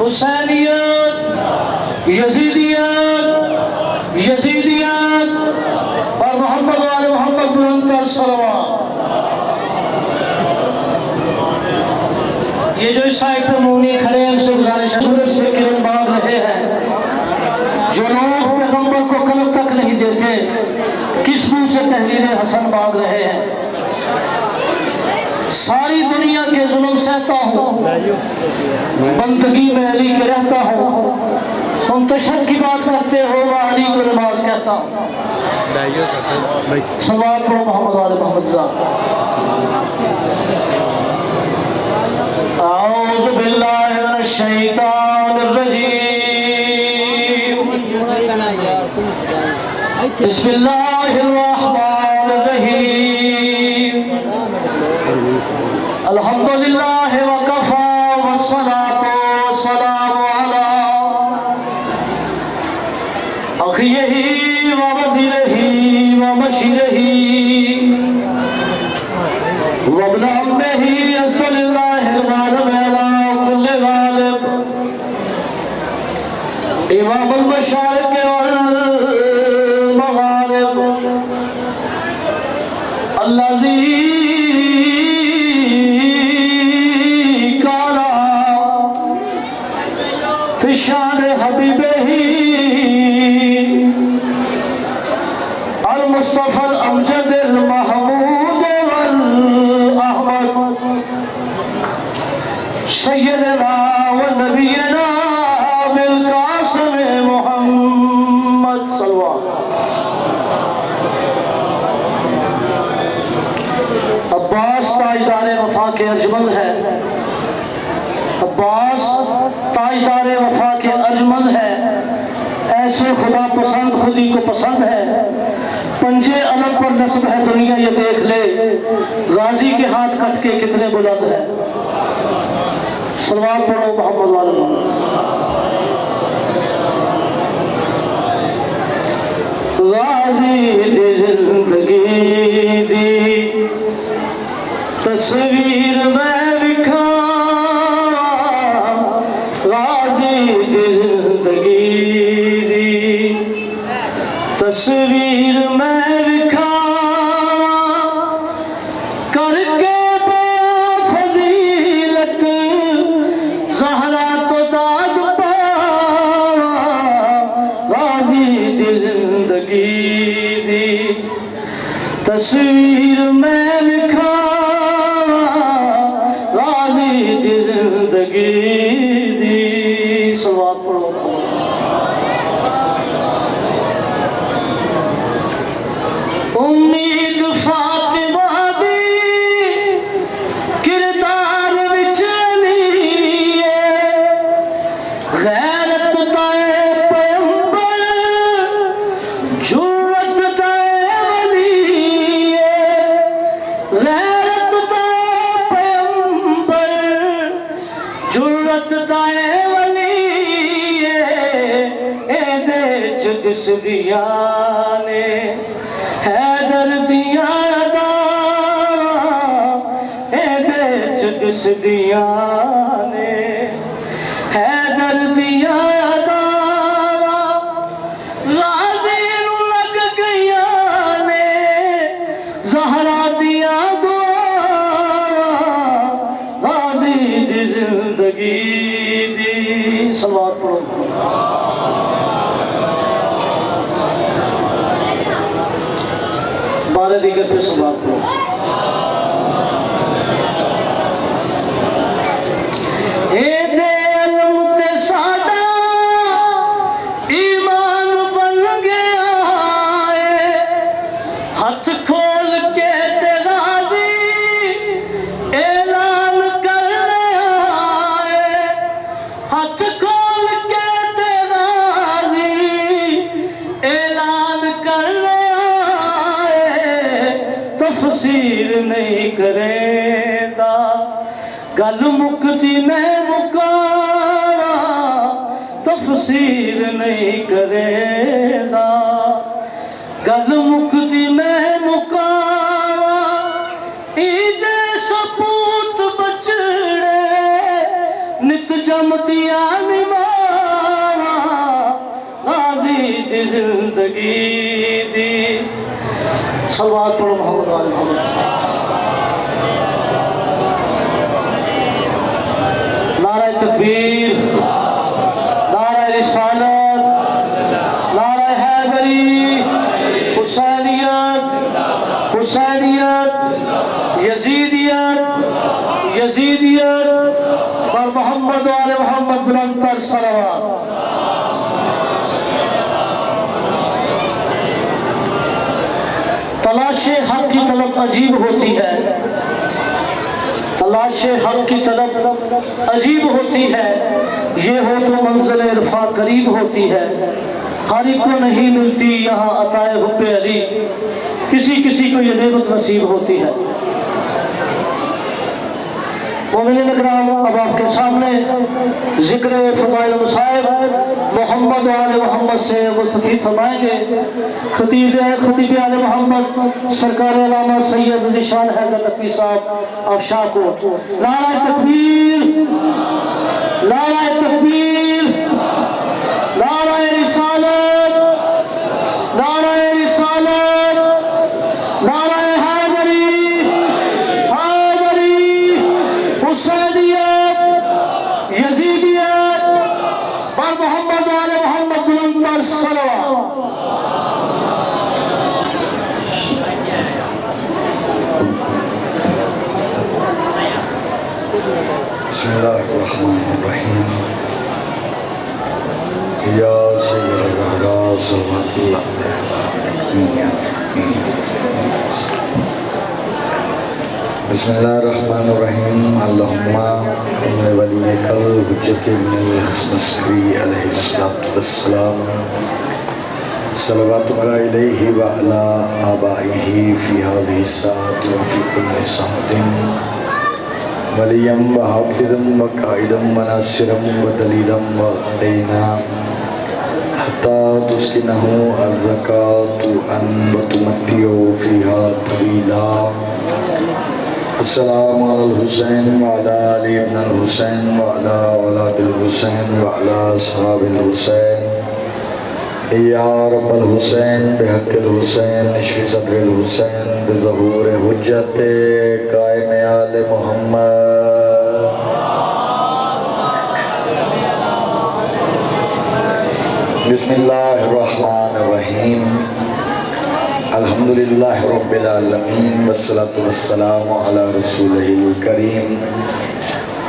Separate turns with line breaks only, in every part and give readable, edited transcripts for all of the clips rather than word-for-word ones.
حسینیت، یزیدیت اور محمد وآل محمد بلند تر صلوات۔ یہ جو اس سائٹ پر مونی کھڑے ہیں ان سے گزارش ہے، سورج سے کرن باغ رہے ہیں، جو لوگ پیغمبر کو قلب تک نہیں دیتے کس منہ سے تحریر حسن باغ رہے ہیں۔ ساری دنیا کے ظلم سہتا ہوں، بندگی میں علی کے رہتا ہوں، تم تشہد کی بات کرتے ہو میں علی کو نماز کہتا ہوں۔ صلوات پڑھو محمد وآل محمد ذات۔ اعوذ باللہ من الشیطان الرجیم، بسم اللہ الرحمن الرحیم، الحمدللہ وکفا والصلاة والسلام علی اخیہ ووزیرہ ومشیرہ وابن عمہ اسد اللہ الغالب علی کل غالب، امام المشارق والمغارب، الذی شان حبیبہ المصطفى الامجد المحمود والاحمد، سیدنا ونبینا بالقاسم محمد صلی اللہ علیہ وسلم۔ عباس تاجدار وفا کے ارجمند ہے، عباس تاجدار وفا کے ارجمند ہے، ایسے خدا پسند خودی کو پسند ہے، پنجے علم پر نصب ہے دنیا یہ دیکھ لے، غازی کے ہاتھ کٹ کے کتنے بلند ہے۔ صلوات پڑھو محمد وآل محمد۔ غازی دی زندگی دی تصویر میں لکھا، غازی دی زندگی دی تصویر میں لکھا، کر کے بے فضیلت زہرا کو داد پاوا، غازی دی زندگی دی تصویر میں لکھا، غازی دی زندگی دی۔ صلوات پڑھو۔ امید فاطمہ دی کردار وچ لیے، غیرت دائے پیغمبر جرت دائے ولی، غیرت دائے پیغمبر جرت دائے ولی، اے دے دس دیا نے حیدر دیا داوا، اے دے دس دیا نے حیدر دیا داوا، غازی نو لگ گیا نے زہرا دیا دعا، غازی دی زندگی دی۔ صلوات پڑھو۔ بارے دیگر پہ صلوات پڑھو۔ اے دے علم تے ساڈا ایمان بن گیا ہاتھ کھول کے غازی اعلان کرنے آئے، ہاتھ کھول کے غازی اعلان کرنے آئے، تفسیر نہیں کرے دا گل مکتی میں مکاوا، تفسیر نہیں کرے دا گل مکتی میں مکاوا، ایجے سپوت بچڑے نت جمدیا نماوا، غازی دی زندگی دی صلوات پڑھو محمد وآل محمد۔ نعرہ تکبیر، نعرہ رسالت، نعرہ حیدری، حسینیت، حسینیت، یزیدیت، یزیدیت اور محمد وآل محمد بلندتر صلوات۔ تلاش حق کی طلب عجیب ہوتی ہے، تلاش حق کی طلب عجیب ہوتی ہے، یہ ہو تو منزل عرفاں قریب ہوتی ہے، ہر ایک کو نہیں ملتی یہاں عطائے حب علی، کسی کسی کو یہ نعمت نصیب ہوتی ہے۔ مومنین اکرام، اب آپ کے سامنے ذکر فضائل مصائب محمد آل محمد سے مستفید فرمائیں گے خطیب آل محمد سرکار علامہ سید ذیشان حیدر نقوی صاحب آف شاہکوٹ۔ نعرہ تکبیر، نعرہ تکبیر، نعرہ رسالت، نعرہ رسالت، نعرہ حیدری، حیدری، حسینیت، یزیدیت اور محمد آل محمد بلندتر صلوات۔
بسم اللہ الرحمن الرحیم، یا سید الرحمٰن صلوات اللہ بسم اللہ الرحمن الرحیم، اللہم کن ولیک الحجۃ ابن الحسن عسکری علیہ السلام صلواتک علیہ وعلا آبائہ فی هذه الساعة وفی کل ساعة ولیم و حافظم و قائدم و ناصرم و دلیلم و عینا حتی تسکنہو الزکاة ان و تمتیو فیہا طویلا۔ السلام علی الحسین و علی علی ابن الحسین و علی اولاد الحسین و علی اصحاب الحسین۔ یا رب الحسین بحق الحسین اشفی صدر الحسین بظہور حجت قائم آل محمد۔ بسم اللہ الرحمن الرحیم، الحمدللہ رب العالمین والصلاة والسلام علی رسولہ الکریم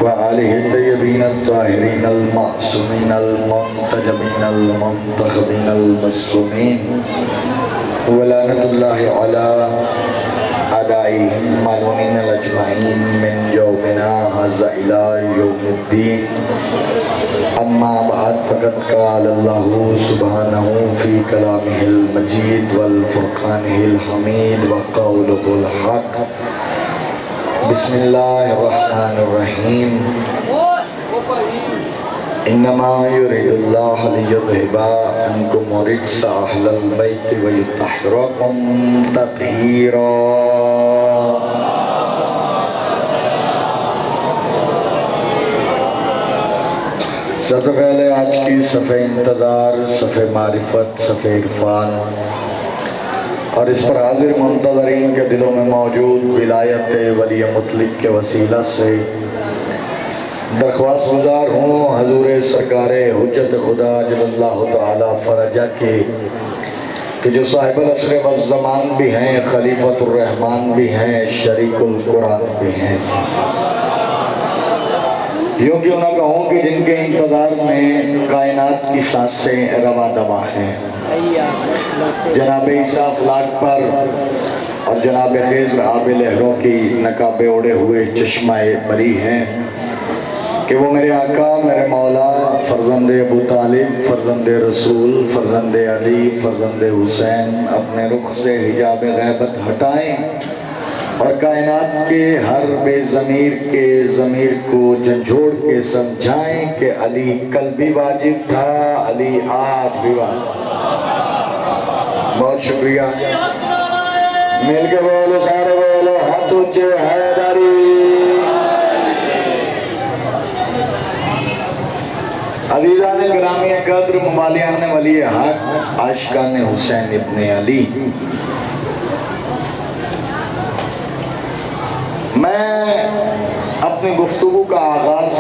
وآلہ الطیبین الطاہرین المعصومین المنتجبین المنتخبین المسلومین ولعنت اللہ علی اعدائہم ملعونین الاجمعین من یومنا ھذا الی یوم الدین۔ اما بعد فقد قال اللہ سبحانہ فی کلامہ المجید والفرقانہ الحمید وقولہ الحق۔ بسم اللہ الرحمن الرحیم، انما یرید اللہ لیذہب عنکم الرجس اہل البیت ویطہرکم تطہیرا۔ سب سے پہلے آج کی صفحہ انتظار، صفحہ معرفت، صفحہ عرفان اور اس پر حاضر منتظرین کے دلوں میں موجود ولایت ولی مطلق کے وسیلہ سے درخواست گزار ہوں حضور سرکار حجت خدا جل اللہ تعالی فرجہ کے کہ جو صاحب العصر والزمان بھی ہیں، خلیفۃ الرحمن بھی ہیں، شریک القرآن بھی ہیں، یوں کیوں نہ کہوں کہ جن کے انتظار میں کائنات کی سانسیں رواں دواں ہیں۔ جناب عیسیٰ افلاک پر اور جناب خضر آب لہروں کی نقابیں اڑے ہوئے چشمہ بری ہیں کہ وہ میرے آقا میرے مولا فرزند ابو طالب فرزند رسول فرزند علی فرزند حسین اپنے رخ سے حجاب غیبت ہٹائیں اور کائنات کے ہر بے ضمیر کے ضمیر کو جھنجھوڑ کے سمجھائیں کہ علی کل بھی واجب تھا، علی آج بھی واجب۔ بہت شکریہ، مل کے بولو سارے بولو ہاتھ اونچے حیدری۔ عزیزان گرامی قدر، ممالیان ولی حق، عاشقان حسین ابن علی، میں اپنی گفتگو کا آغاز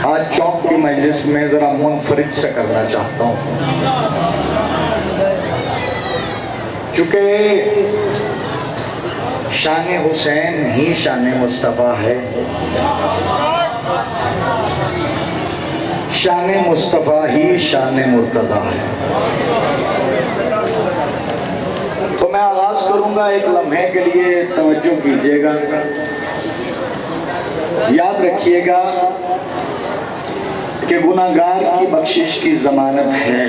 آج چوک کی مجلس میں ذرا منفرد سے کرنا چاہتا ہوں، چونکہ شان حسین ہی شان مصطفیٰ ہے، شان مصطفیٰ ہی شان مرتضیٰ ہے۔ تو میں آغاز کروں گا، ایک لمحے کے لیے توجہ کیجئے گا، یاد رکھیے گا کہ گناہگار کی بخشش کی ضمانت ہے،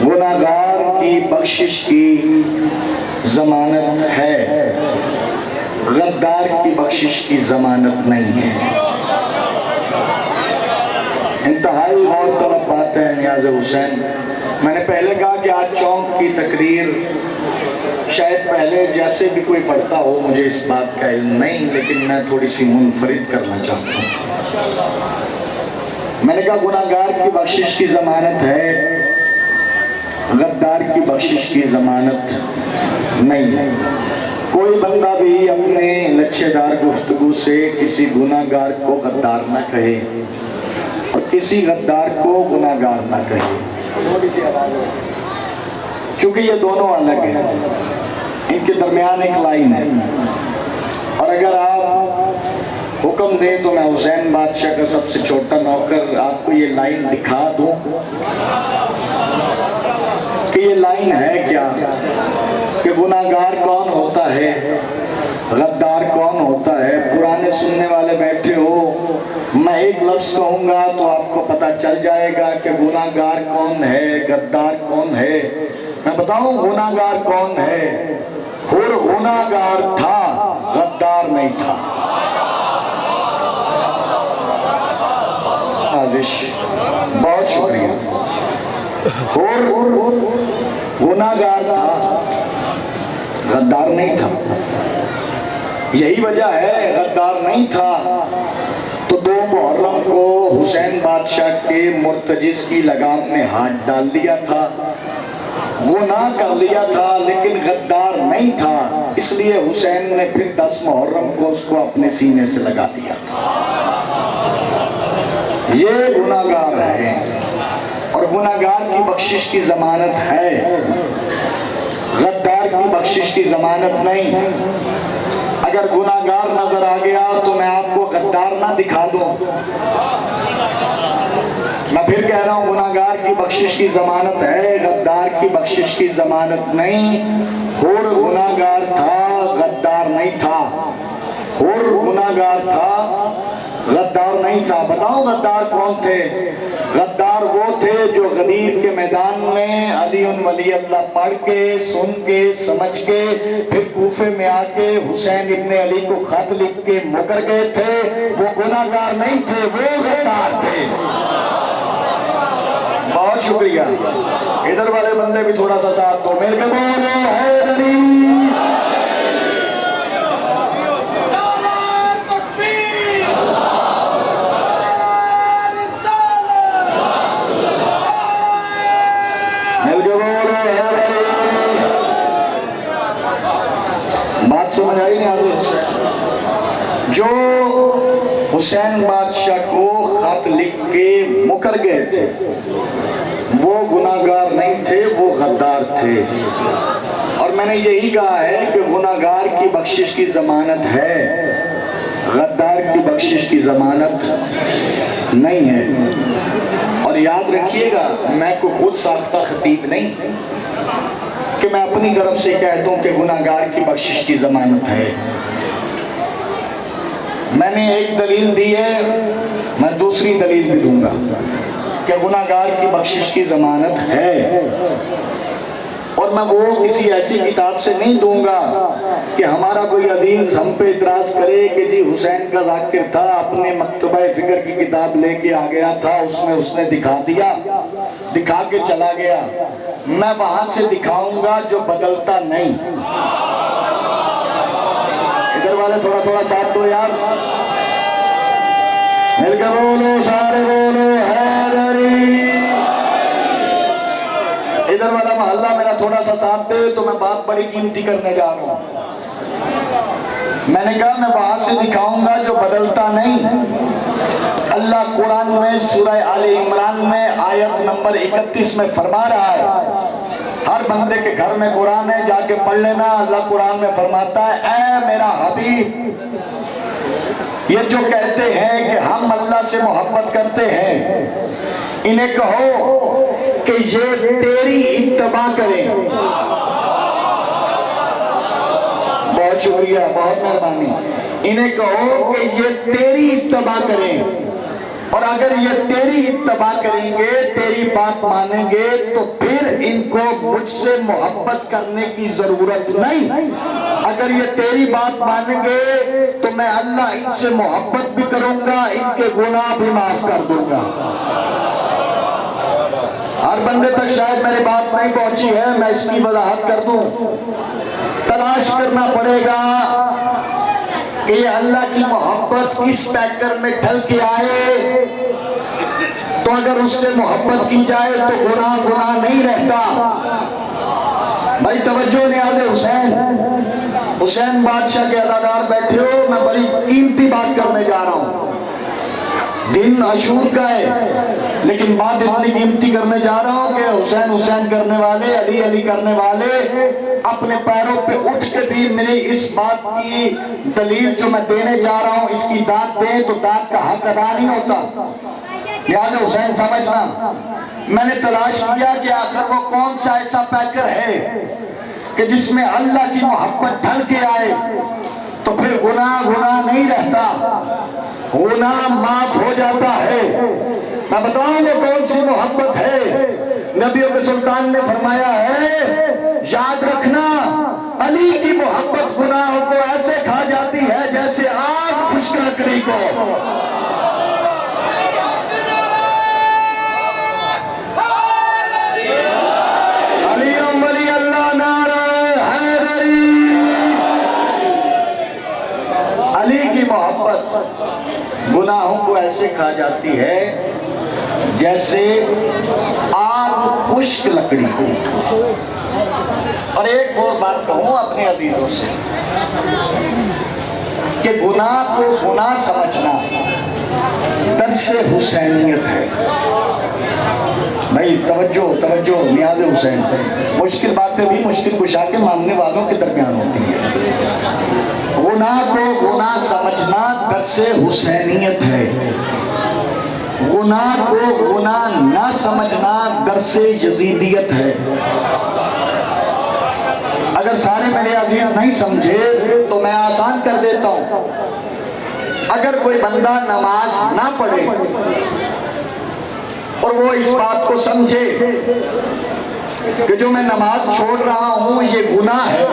گناہگار کی بخشش کی ضمانت ہے، غدار کی بخشش کی ضمانت نہیں ہے۔ انتہائی غور طلب بات ہے نیاز حسین۔ میں نے پہلے کہا کہ آج چونک کی تقریر شاید پہلے جیسے بھی کوئی پڑھتا ہو، مجھے اس بات کا علم نہیں، لیکن میں تھوڑی سی منفرد کرنا چاہتا ہوں۔ میں نے کہا گناہگار کی بخشش کی ضمانت ہے، غدار کی بخشش کی ضمانت نہیں ہے۔ کوئی بندہ بھی اپنے لچھے دار گفتگو سے کسی گناہگار کو غدار نہ کہے اور کسی غدار کو گناہگار نہ کہے، چونکہ یہ دونوں الگ ہیں، ان کے درمیان ایک لائن ہے، اور اگر آپ حکم دیں تو میں حسین بادشاہ کا سب سے چھوٹا نوکر آپ کو یہ لائن دکھا دوں کہ یہ لائن ہے کیا، کہ گناہگار کون ہوتا ہے، غدار کون ہوتا ہے۔ پرانے سننے والے بیٹھے ہو، میں ایک لفظ کہوں گا تو آپ کو پتہ چل جائے گا کہ گناہگار کون ہے، غدار کون ہے۔ میں بتاؤں گناہگار کون ہے؟ حر گناہگار تھا، غدار نہیں تھا۔ بہت شکریہ۔ حر گناہگار تھا، غدار نہیں تھا۔ یہی وجہ ہے غدار نہیں تھا تو 2 محرم کو حسین بادشاہ کے مرتجز کی لگام میں ہاتھ ڈال دیا تھا، گناہ کر لیا تھا لیکن غدار نہیں تھا، اس لیے حسین نے پھر 10 محرم کو اس کو اپنے سینے سے لگا دیا تھا۔ یہ گناہگار ہیں اور گناہگار کی بخشش کی ضمانت ہے، غدار کی بخشش کی ضمانت نہیں۔ اگر گناہگار نظر آ گیا تو میں آپ کو غدار نہ دکھا دوں، میں پھر کہہ رہا ہوں گناہگار کی بخشش کی ضمانت ہے، غدار کی بخشش کی ضمانت نہیں۔ حر گناہگار تھا، غدار نہیں تھا، حر گناہگار تھا، غدار نہیں تھا۔ بتاؤں غدار کون تھے؟ غدار وہ تھے جو غدیر کے میدان میں علی ولی اللہ پڑھ کے سن کے سمجھ کے پھر کوفے میں آ کے حسین ابن علی کو خط لکھ کے مکر گئے تھے۔ وہ گناہگار نہیں تھے، وہ غدار تھے۔ بہت شکریہ۔ ادھر والے بندے بھی تھوڑا سا ساتھ دو، مل کے بولو حیدری۔ بات سمجھ آئی نہیں آدھے؟ جو حسین بادشاہ کو خط لکھ کے مکر گئے تھے وہ گناہگار نہیں تھے، وہ غدار تھے۔ اور میں نے یہی کہا ہے کہ گناہگار کی بخشش کی ضمانت ہے، غدار کی بخشش کی ضمانت نہیں ہے۔ اور یاد رکھیے گا، میں کوئی خود ساختہ خطیب نہیں، کہ میں اپنی طرف سے کہہ دوں کہ گناہگار کی بخشش کی ضمانت ہے۔ میں نے ایک دلیل دی ہے، میں دوسری دلیل بھی دوں گا کہ گناہگار کی بخشش کی ضمانت ہے، اور میں وہ کسی ایسی کتاب سے نہیں دوں گا کہ ہمارا کوئی عزیز ہم پہ اعتراض کرے کہ جی حسین کا ذاکر تھا، اپنے مکتبہ فکر کی کتاب لے کے آ گیا تھا، اس نے دکھا دیا، دکھا کے چلا گیا۔ میں وہاں سے دکھاؤں گا جو بدلتا نہیں۔ ادھر والے تھوڑا تھوڑا ساتھ دو یار، مل کے بولو، سارے بولو حیدری۔ ادھر والا محلہ میرا تھوڑا سا ساتھ دے تو میں بات بڑی قیمتی کرنے جا رہا ہوں۔ میں نے کہا میں وہاں سے دکھاؤں گا جو بدلتا نہیں۔ اللہ قرآن میں سورہ آل عمران میں آیت نمبر 31 میں فرما رہا ہے، ہر بندے کے گھر میں قرآن ہے، جا کے پڑھ لینا۔ اللہ قرآن میں فرماتا ہے، اے میرا حبیب، یہ جو کہتے ہیں کہ ہم اللہ سے محبت کرتے ہیں، انہیں کہو کہ یہ تیری اتباع کریں۔ بہت شکریہ، بہت مہربانی۔ انہیں کہو کہ یہ تیری اتباع کریں، اور اگر یہ تیری اتباع کریں گے، تیری بات مانیں گے، تو پھر ان کو مجھ سے محبت کرنے کی ضرورت نہیں۔ اگر یہ تیری بات مانیں گے تو میں اللہ ان سے محبت بھی کروں گا، ان کے گناہ بھی معاف کر دوں گا۔ ہر بندے تک شاید میری بات نہیں پہنچی ہے، میں اس کی وضاحت کر دوں۔ تلاش کرنا پڑے گا کہ یہ اللہ کی محبت کس پیکر میں ڈھل کے آئے، تو اگر اس سے محبت کی جائے تو گناہ گناہ نہیں رہتا۔ بھائی توجہ، نیاز حسین بادشاہ کے ادادار بیٹھے ہو، میں بڑی قیمتی بات کرنے جا رہا ہوں۔ دن عاشور کا ہے، لیکن بات اتنی قیمتی کرنے جا رہا ہوں کہ حسین حسین کرنے والے، علی علی کرنے والے اپنے پیروں پہ اٹھ کے بھی میری اس بات کی دلیل جو میں دینے جا رہا ہوں، اس کی داد دیں تو داد کا حق ادا نہیں ہوتا۔ یاد حسین سمجھنا، میں نے تلاش کیا کہ آخر وہ کون سا ایسا پیکر ہے کہ جس میں اللہ کی محبت ڈھل کے آئے تو پھر گناہ گناہ نہیں رہتا، گناہ معاف ہو جاتا ہے۔ میں بتاؤں وہ کون سی محبت ہے؟ نبیوں کے سلطان نے فرمایا ہے، یاد رکھنا، علی کی محبت گناہوں کو ایسے کھا جاتی ہے جیسے آگ خشک لکڑی کو۔ علی ولی اللہ، نعرہ حیدری۔ علی کی محبت گناہوں کو ایسے کھا جاتی ہے جیسے آگ خشک لکڑی کو۔ اور ایک اور بات کہوں اپنے عزیزوں سے کہ گناہ کو گناہ سمجھنا درس حسینیت ہے۔ بھائی توجہ توجہ، نیاز حسین، مشکل باتیں بھی مشکل کشا کے ماننے والوں کے درمیان ہوتی ہیں۔ گناہ کو گناہ سمجھنا درس حسینیت ہے، گناہ کو گناہ نہ سمجھنا درس یزیدیت ہے۔ اگر سارے میرے عزیز نہیں سمجھے تو میں آسان کر دیتا ہوں۔ اگر کوئی بندہ نماز نہ پڑھے اور وہ اس بات کو سمجھے کہ جو میں نماز چھوڑ رہا ہوں یہ گناہ ہے،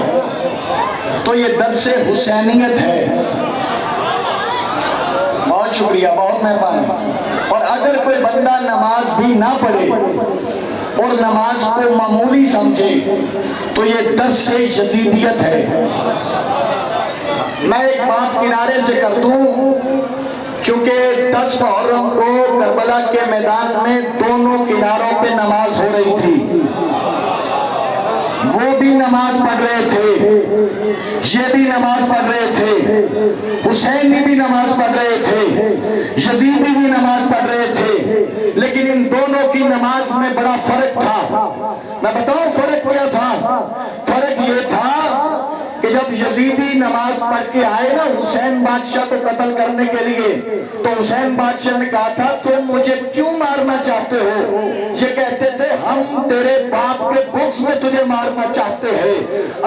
تو یہ درس حسینیت ہے۔ بہت شکریہ، بہت مہربانی۔ اور اگر کوئی بندہ نماز بھی نہ پڑھے اور نماز کو معمولی سمجھے تو یہ درس یزیدیت ہے۔ میں ایک بات کنارے سے کر دوں، چونکہ 10 محرم کو کربلا کے میدان میں دونوں کناروں پہ نماز ہو رہی تھی، وہ بھی نماز پڑھ رہے تھے، یہ بھی نماز پڑھ رہے تھے، حسینی بھی نماز پڑھ رہے تھے، یزیدی بھی نماز پڑھ رہے تھے، لیکن ان دونوں کی نماز میں بڑا فرق تھا۔ میں بتاؤں فرق کیا تھا؟ فرق یہ تھا کہ جب یزیدی نماز پڑھ کے آئے نا حسین بادشاہ کو قتل کرنے کے لیے، تو حسین بادشاہ نے کہا تھا تم مجھے کیوں مارنا چاہتے ہو؟ یہ کہتے تھے ہم تیرے باپ کے بغض میں تجھے مارنا چاہتے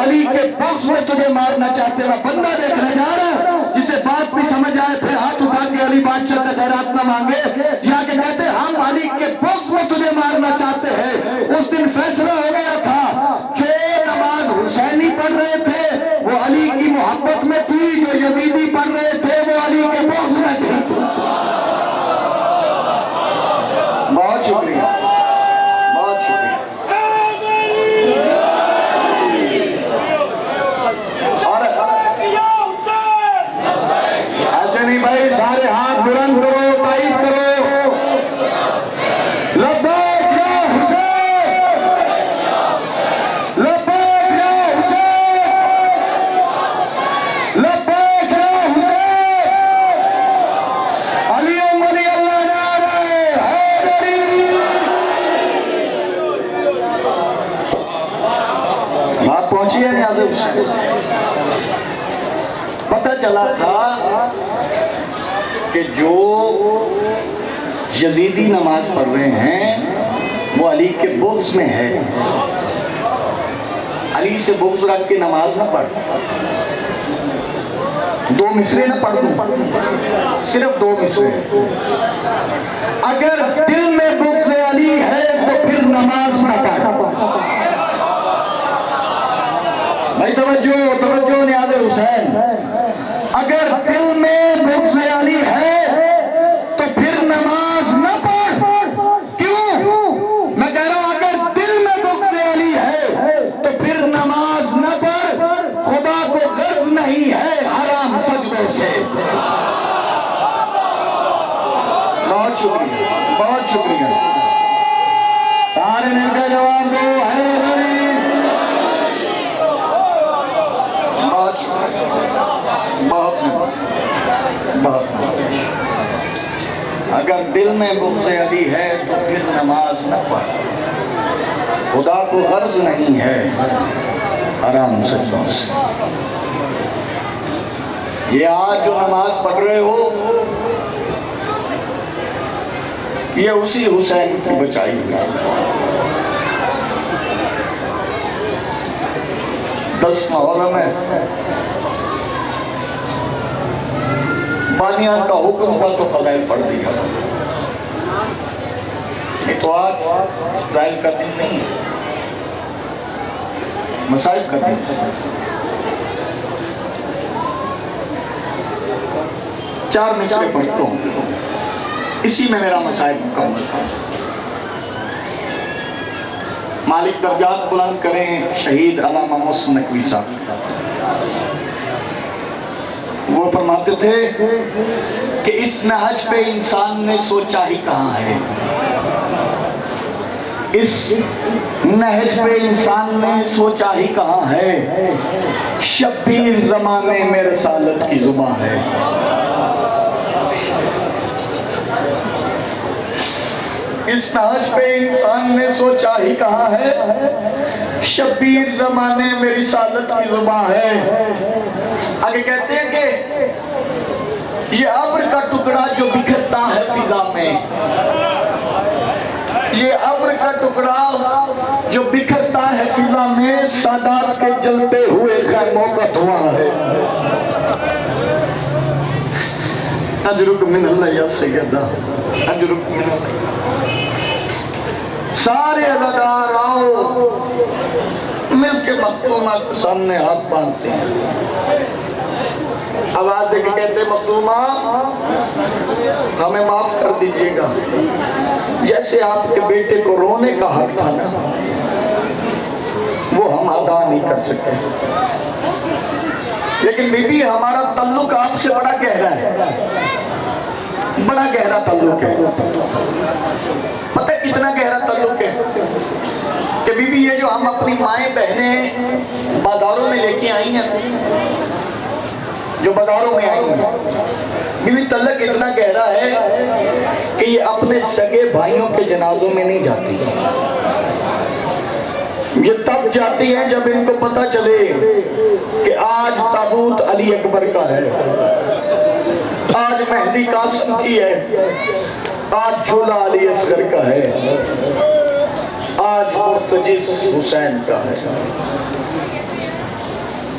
علی کے بغض میں تجھے مارنا چاہتے ہیں. بندہ دیکھنے جا رہا ہے جسے بات بھی سمجھ آئے پھر ہاتھ اٹھا کے علی بادشاہ سے خیرات نہ مانگے. جا کے کہتے ہم علی کے بغض میں تجھے مارنا چاہتے ہیں. اس دن فیصلہ ہو گیا تھا جو نماز حسینی پڑھ رہے تھے وہ علی کی محبت میں تھی, جو یزیدی پڑھ رہے تھے وہ علی کے بغض میں تھی. بہت شکریہ, بہت شکریہ. اور ایسے نہیں بھائی, سارے ہاتھ بلند کرو, تائید کرو. لبیک یا حسین, لبیک یا حسین, لبیک یا حسین. علی ولی اللہ نعرہ حیدری. بات پہنچی ہے نیاز حسین. پتہ چلا تھا کہ جو یزیدی نماز پڑھ رہے ہیں وہ علی کے بغض میں ہے. علی سے بغض رکھ کے نماز نہ پڑھ, 2 مصرے نہ پڑھ دوں, صرف 2 مصرے. اگر دل میں بغض علی ہے تو پھر نماز نہ پڑھ. بھائی توجہ نیاز حسین. اگر دل میں بغض علی ہے تو پھر نماز نہ پڑھ. کیوں؟ میں کہہ رہا ہوں اگر دل میں بغض علی ہے تو پھر نماز نہ پڑھ. خدا کو غرض نہیں ہے حرام سجدوں سے. بہت شکریہ, بہت شکریہ. سارے مل کے جواب دو, حیدری. بہت شکریہ, بہت بہت. اگر دل میں بغض علی ہے تو پھر نماز نہ پڑھ. خدا کو غرض نہیں ہے حرام سجدوں سے. یہ آج جو نماز پڑھ رہے ہو یہ اسی حسین کی بچائی ہوئی. 10 محرم ہے, بانیان کا حکم ہوا تو فضائل پڑھ دیا. یہ تو آج فضائل کا دن نہیں ہے, مصائب کا دن ہے. 4 مصرے پڑھتا ہوں, اسی میں میرا مصائب مکمل ہے. مالک درجات بلند کریں شہید علامہ محسن نقوی صاحب. وہ فرماتے تھے کہ اس نہج پہ انسان نے سوچا ہی کہاں ہے. اس نہج پہ انسان نے سوچا ہی کہاں ہے. شبیر زمانے میں رسالت کی زبان ہے. اس نہج پہ انسان نے سوچا ہی کہاں ہے. شبیر زمانے میں رسالت کی زبان ہے. آگے کہتے ہیں کہ یہ ابر کا ٹکڑا جو بکھرتا ہے فضا میں, یہ ابر کا ٹکڑا جو بکھرتا ہے فضا میں, سادات کے جلتے ہوئے خیموں کا دھواں ہے. اجرک من اللہ یا سیدہ, اجرک من اللہ. سارے عزادار آؤ مل کے مختومہ کے سامنے ہاتھ باندھتے ہیں. آواز دے کے کہتے ہیں مختومہ ہمیں معاف کر دیجئے گا. جیسے آپ کے بیٹے کو رونے کا حق تھا نا وہ ہم ادا نہیں کر سکے, لیکن بی بی ہمارا تعلق آپ سے بڑا گہرا ہے, بڑا گہرا تعلق ہے. پتہ کتنا گہرا تعلق ہے کہ بی بی یہ جو ہم اپنی مائیں بہنیں بازاروں میں لے کے آئی ہیں, جو بازاروں میں آئی ہیں, بی بی تعلق اتنا گہرا ہے کہ یہ اپنے سگے بھائیوں کے جنازوں میں نہیں جاتی. یہ تب جاتی ہیں جب ان کو پتہ چلے کہ آج تابوت علی اکبر کا ہے, آج مہدی قاسم کی ہے, آج جھولا علی اصغر کا ہے, آج مرتجز حسین کا ہے.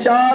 4